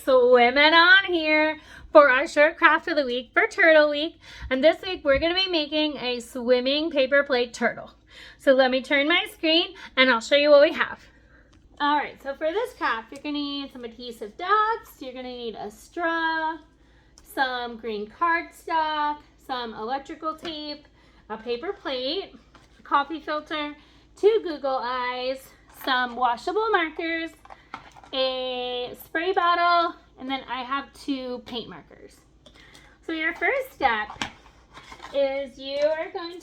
swimming on here for our short craft of the week for Turtle Week. And this week we're going to be making a swimming paper plate turtle. So let me turn my screen and I'll show you what we have. Alright, so for this craft you're going to need some adhesive dots, you're going to need a straw, some green cardstock, some electrical tape, a paper plate, a coffee filter, 2 Googly Eyes, some washable markers, a spray bottle, and then I have 2 paint markers. So your first step is we are going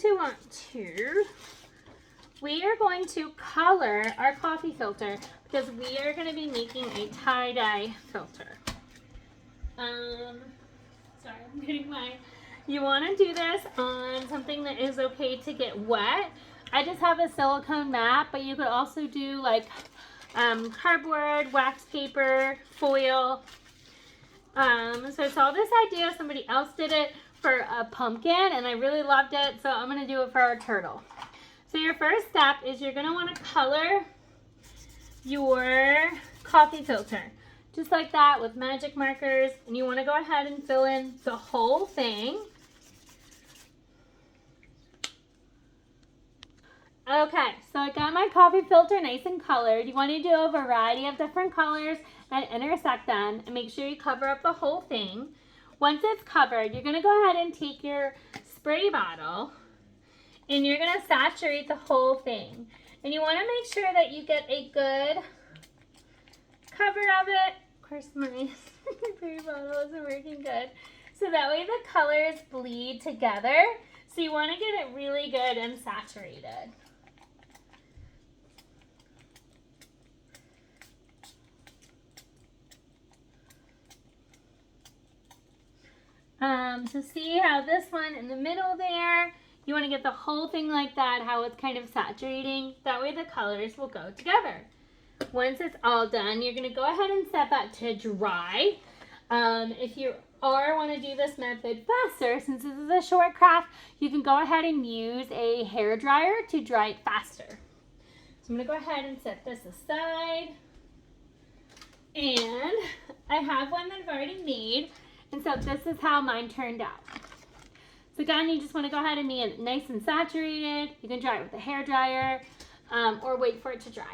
to color our coffee filter because we are going to be making a tie-dye filter. Sorry, I'm getting you want to do this on something that is okay to get wet. I just have a silicone mat, but you could also do like cardboard, wax paper, foil. So I saw this idea, somebody else did it for a pumpkin and I really loved it, so I'm going to do it for our turtle. So your first step is you're going to want to color your coffee filter. Just like that with magic markers, and you want to go ahead and fill in the whole thing. Okay, so I got my coffee filter nice and colored. You want to do a variety of different colors and intersect them and make sure you cover up the whole thing. Once it's covered, you're going to go ahead and take your spray bottle and you're going to saturate the whole thing. And you want to make sure that you get a good cover of it. Of course, my spray bottle isn't working good. So that way the colors bleed together. So you want to get it really good and saturated. So see how this one in the middle there, you want to get the whole thing like that, how it's kind of saturating. That way the colors will go together. Once it's all done, you're going to go ahead and set that to dry. If you want to do this method faster, since this is a short craft, you can go ahead and use a hair dryer to dry it faster. So I'm going to go ahead and set this aside. And I have one that I've already made. And so this is how mine turned out. So again, you just want to go ahead and make it nice and saturated. You can dry it with a hair dryer or wait for it to dry.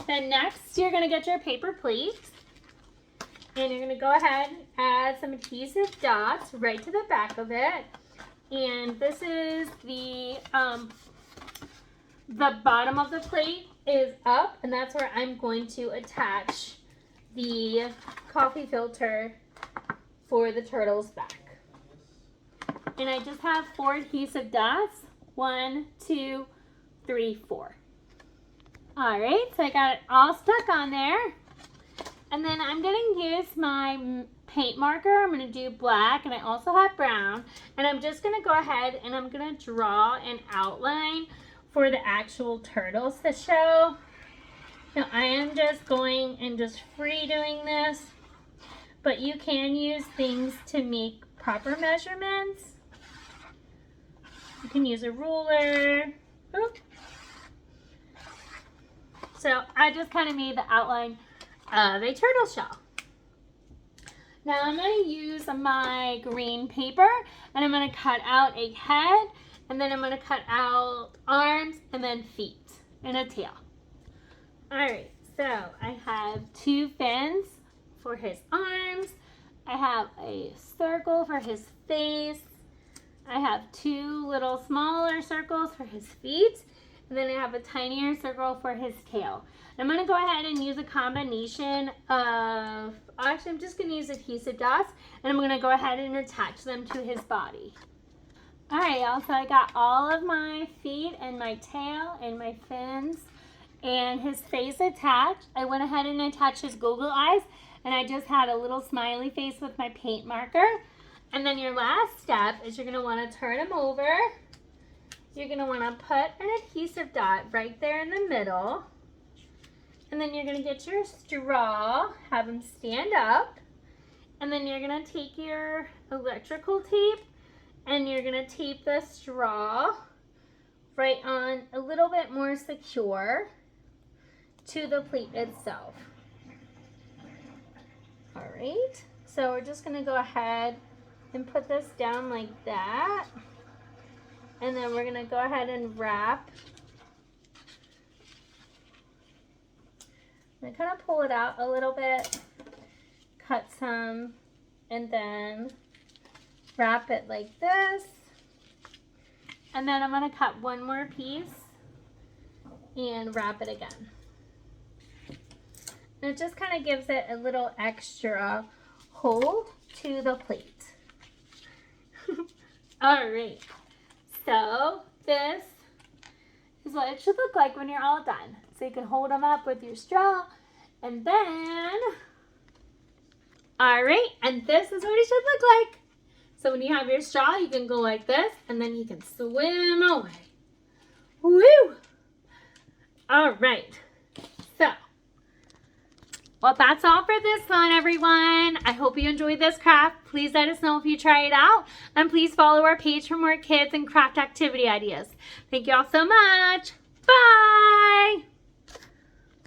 Then next, you're going to get your paper plate. And you're going to go ahead and add some adhesive dots right to the back of it. And this is the bottom of the plate is up, and that's where I'm going to attach the coffee filter for the turtle's back. And I just have 4 adhesive dots. 1, 2, 3, 4. Alright, so I got it all stuck on there. And then I'm going to use my paint marker. I'm going to do black, and I also have brown. And I'm just going to go ahead and I'm going to draw an outline for the actual turtles to show. Now I am just going and just free doing this, but you can use things to make proper measurements. You can use a ruler. Oop. So I just kind of made the outline of a turtle shell. Now I'm going to use my green paper and I'm going to cut out a head, and then I'm going to cut out arms and then feet and a tail. Alright, so I have 2 fins for his arms. I have a circle for his face. I have 2 little smaller circles for his feet. And then I have a tinier circle for his tail. I'm going to go ahead and use a combination of, actually I'm just going to use adhesive dots, and I'm going to go ahead and attach them to his body. Alright y'all, so I got all of my feet and my tail and my fins and his face attached. I went ahead and attached his Googly Eyes, and I just had a little smiley face with my paint marker. And then your last step is you're going to want to turn him over. You're going to want to put an adhesive dot right there in the middle. And then you're going to get your straw, have him stand up. And then you're going to take your electrical tape and you're going to tape the straw right on a little bit more secure to the plate itself. All right, so we're just gonna go ahead and put this down like that. And then we're gonna go ahead and wrap. I'm gonna kind of pull it out a little bit, cut some, and then wrap it like this. And then I'm gonna cut one more piece and wrap it again. And it just kind of gives it a little extra hold to the plate. All right, so this is what it should look like when you're all done. So you can hold them up with your straw, and then, all right, and this is what it should look like. So when you have your straw, you can go like this, and then you can swim away. Woo! All right, so, well, that's all for this one, everyone. I hope you enjoyed this craft. Please let us know if you try it out, and please follow our page for more kids and craft activity ideas. Thank you all so much. Bye!